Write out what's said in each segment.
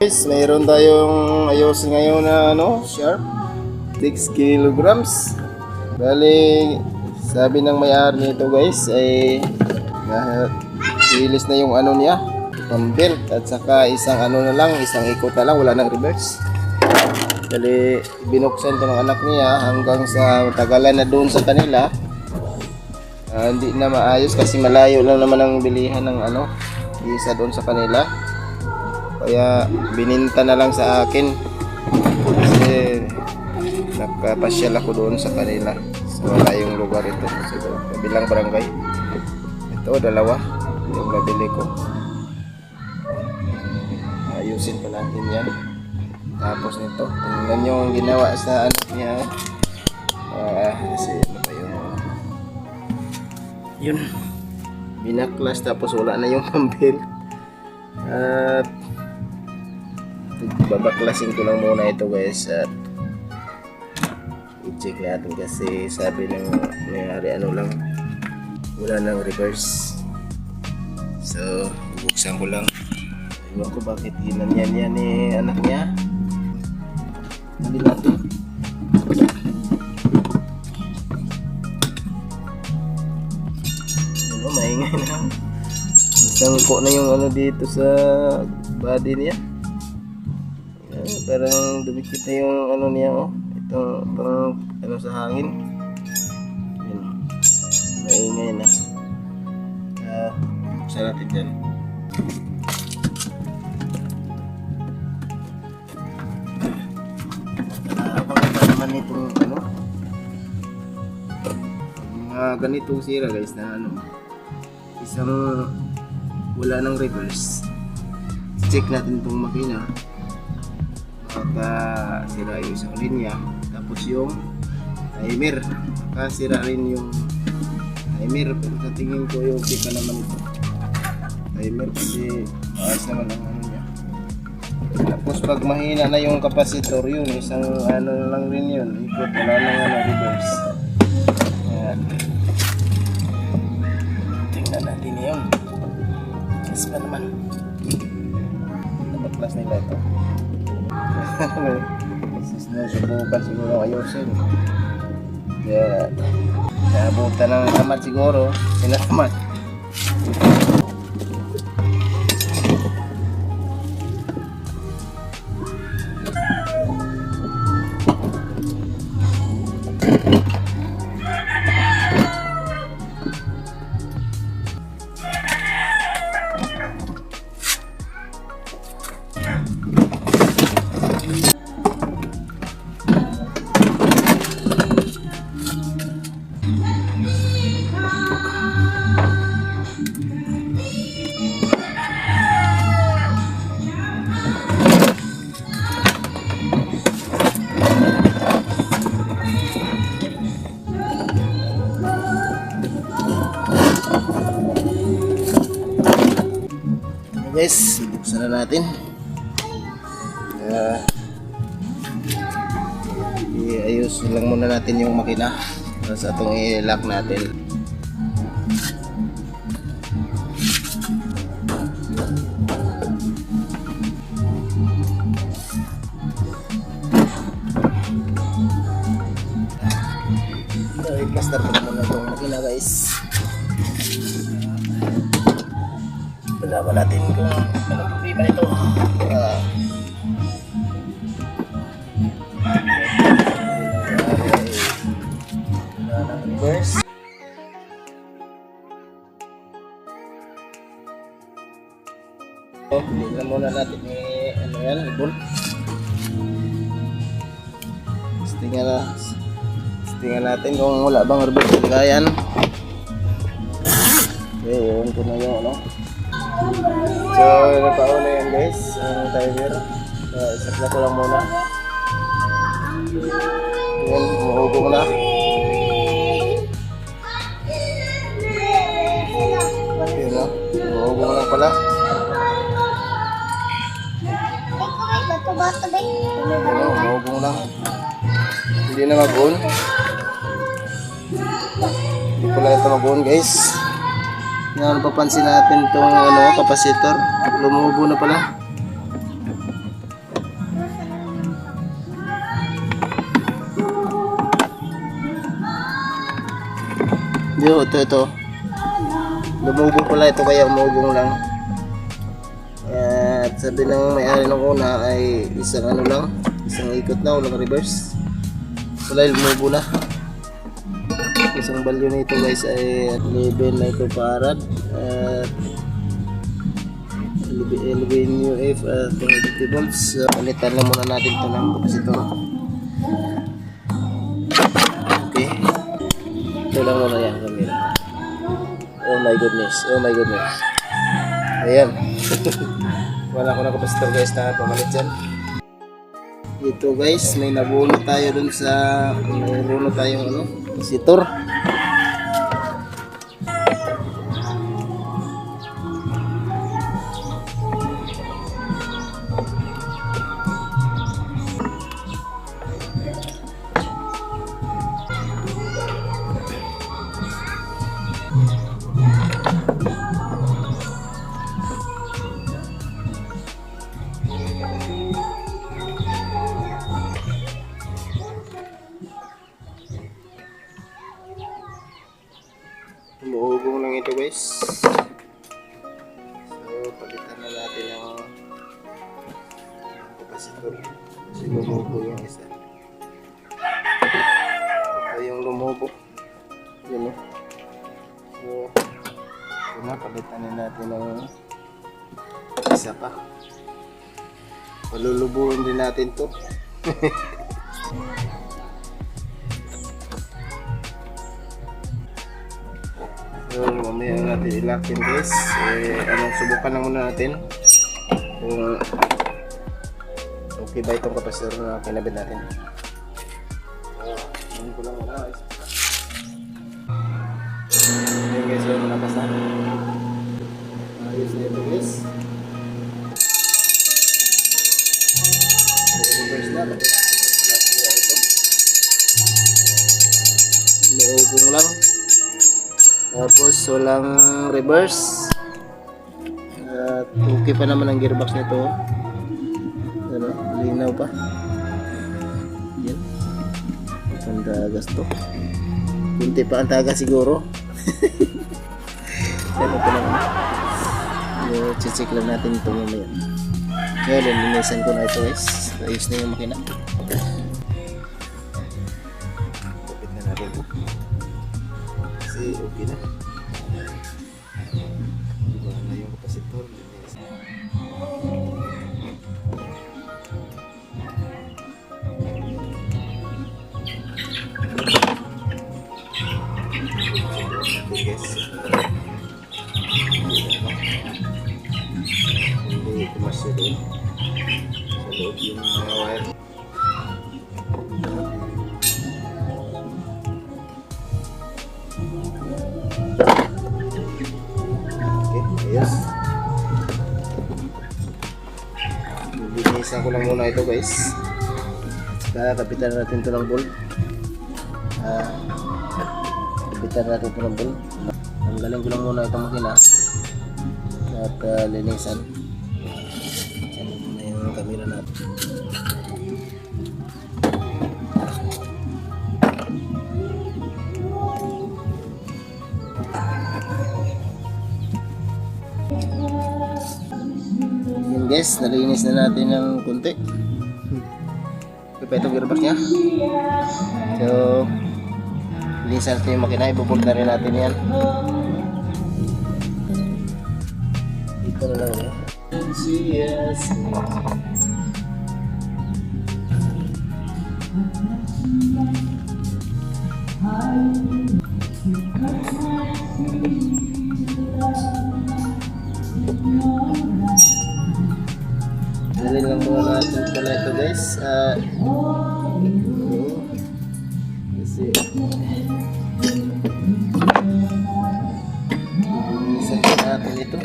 Guys, mayroon tayong ayusin ngayon na sharp 6 kilograms. Bali, sabi ng may-ari nito guys ay ilis na yung niya, pambelt, at saka isang isang ikot na lang, wala nang reverse. Bali, binuksan to ng anak niya hanggang sa tagalan na doon sa kanila. Hindi na maayos kasi malayo lang naman ang bilihan ng isa doon sa kanila. Kaya bininta na lang sa akin kasi nagpapasyal ako doon sa kanila sa malayong lugar ito, sa kabilang barangay. Ito, dalawa yung nabili ko. Ayusin pa natin yan. Tapos nito, tingnan nyo ang ginawa sa anak niya. Kasi ano pa yun, binaklas tapos wala na yung pambel. At babaklasin ko lang muna ito guys at i-check natin kasi sabi ng may-ari lang, wala nang reverse. So buksan ko lang. Ewan ko bakit ginanyan yan ni anak niya. Hindi natin. Maingay na. Sangko na yung dito sa body niya. Parang dumikit na yung niya, itong parang sa hangin. Yun. Maingay na. Buksan natin dyan. Pakita naman itong mga ganitong sira guys na isang wala nang reverse. Check natin itong makina. Sira yung isang linya, tapos yung timer sira rin yung timer, pero sa tingin ko yung okay pa naman ito timer kasi maayos naman ang niya. Tapos pag mahina na yung capacitor, yun isang lang rin yun, ikot, wala nang reverse. Ayan, tingnan natin yun kasi pa naman napaklas nila ito. Subukan siguro ayusin. Kaya naabutan ng naman siguro. Sinalamat. Guys, buksan na natin. Iayos lang muna natin yung makina tapos itong i-lock natin. I-plaster ko muna itong makina guys. Malaman natin kung anong problema nito. Reverse. Tignan muna natin bolt. Tingnan natin kung wala bang reverse kagayan. Okay, yun ko na yung So, napauna yan guys, ang timer. Isakla ko lang muna. Yan, umuubo mo na. Yan o, umuubo mo lang pala. Yan o, umuubo mo lang. Hindi na mag-on. Hindi pala ito mag-on guys. Yan, papansin natin itong capacitor. Lumubo na pala. Yo, ito. Lumubog pala ito kaya umugong lang. At sabi ng may-ari ng una ay isang ikot na, walang reverse. Wala, lumubo na. Isang value nito guys ay 11 na ito farad at 11 UF at 250 volts. Palitan lang muna natin ito ng kapasitor. Okay, ito lang muna yan kamera. Oh my goodness, ayan. Wala ko na kapasitor guys na pamalit dyan. Ito guys, may nabunot tayo dun sa tayong kapasitor. Umuugong lang ito guys. So palitan na natin ang kapasitor kasi lumubo yung isa. Ito yung lumubo yun, oh. So ito na, palitan na natin ang isa pa. Palulubuin din natin to. So, mamaya natin ilakin guys. Subukan lang muna natin kung okay ba itong kapasitor na kinabit natin. Ano ko lang muna guys. Ayan guys, so malakas na. Ayos na ito guys. Reverse na. Ito. Umuugong lang. Tapos walang reverse. At okay pa naman ang gearbox nito. Ano, linaw pa. Yan. Ang tagas to. Kunti pa ang tagas siguro. Pero pa naman. Check lang natin ito mamaya. Ngayon, linisan ko na ito guys. Ayos na yung makina. Kapit na natin ito. Kasi okay na. Diba na yung kapasitor. Hindi kumasya doon. Sa loob yung mga wire. Yes. Linisan ko lang muna ito guys. Kapitan natin ito ng bolt. Kapitan natin ito ng bolt. Tanggalin ko lang muna itong makina. At linisan. Yan na yung camera natin. Yan guys, nalinis na natin ng kunti. Ito itong gearbox niya. So linisan natin yung makina, ibubult na rin natin yan. Ito na lang yan. Yes. Dalhin lang muna natin pala ito guys. Kasi linisan natin ito.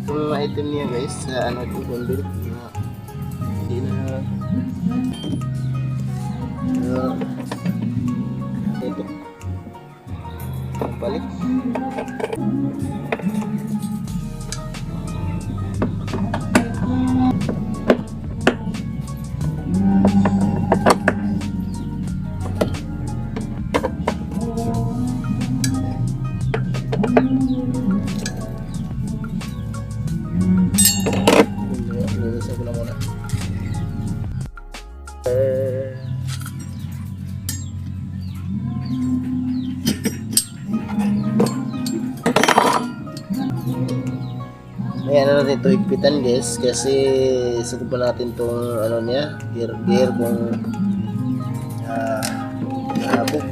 Itong mga item niya guys, ano ito, bundle. Hindi na ito. Ang balik. May ano natin ito higpitan guys kasi suko pa natin tong ano niya gear kung habog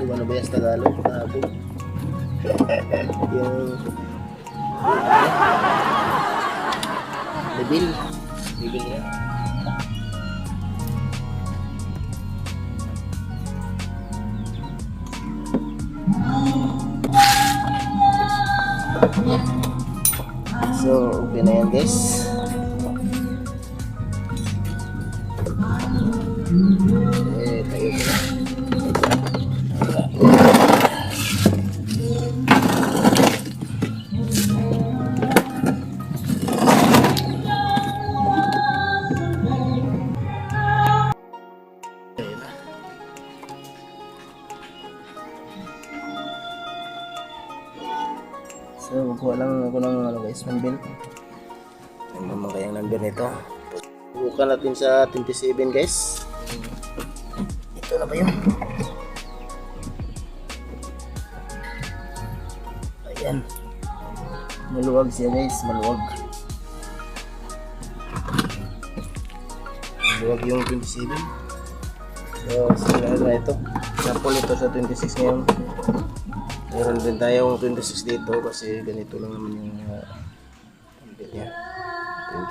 ano ba yung sa Tagalog habog yung level niya. So, okay na yan guys. Tayo ko na. So, magkuha lang ako ng ano guys, ng belt. Ano naman kayang number nito? Bukan natin sa 27 guys. Ito na ba yun? Ayan. Maluwag siya guys, maluwag. Maluwag yung 27. So, sila na ito. Sample ito sa 26 ngayon. Meron din tayong 26 dito kasi ganito lang naman yung pambit niya.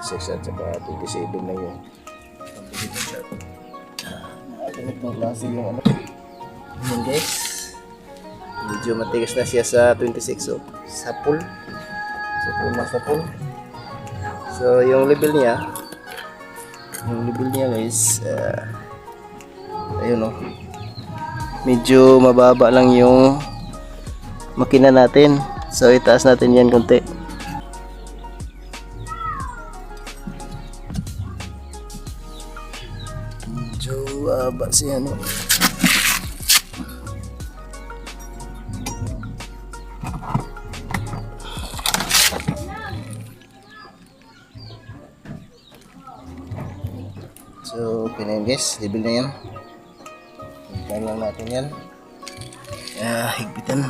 26 at saka 27 lang yun. Pambit siya. Ganitong klase yung ano. Ayan guys. Medyo matigas na siya sa 26. So, sapul. Sapul. So, yung level niya guys, ayun o. Medyo mababa lang yung makina natin. So itaas natin yan konti. Medyo ba siya no. So okay na yun guys, level na yan. Higpitan lang natin yan. Higpitan.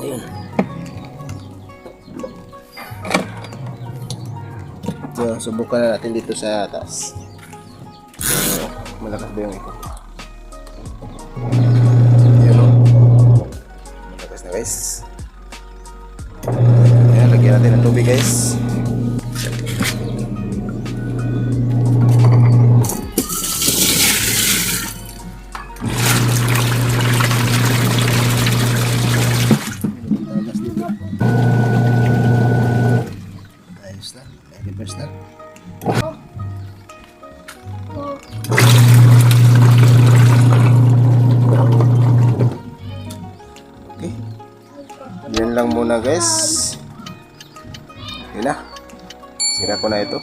Ayun. So, subukan na natin dito sa taas. So, malakas ba yung ikot? Ayun o. Malakas na guys. Ayan, lagyan natin ng tubig guys. Reverse na. Okay. Yan lang muna guys. Yun na. Sira ko na ito.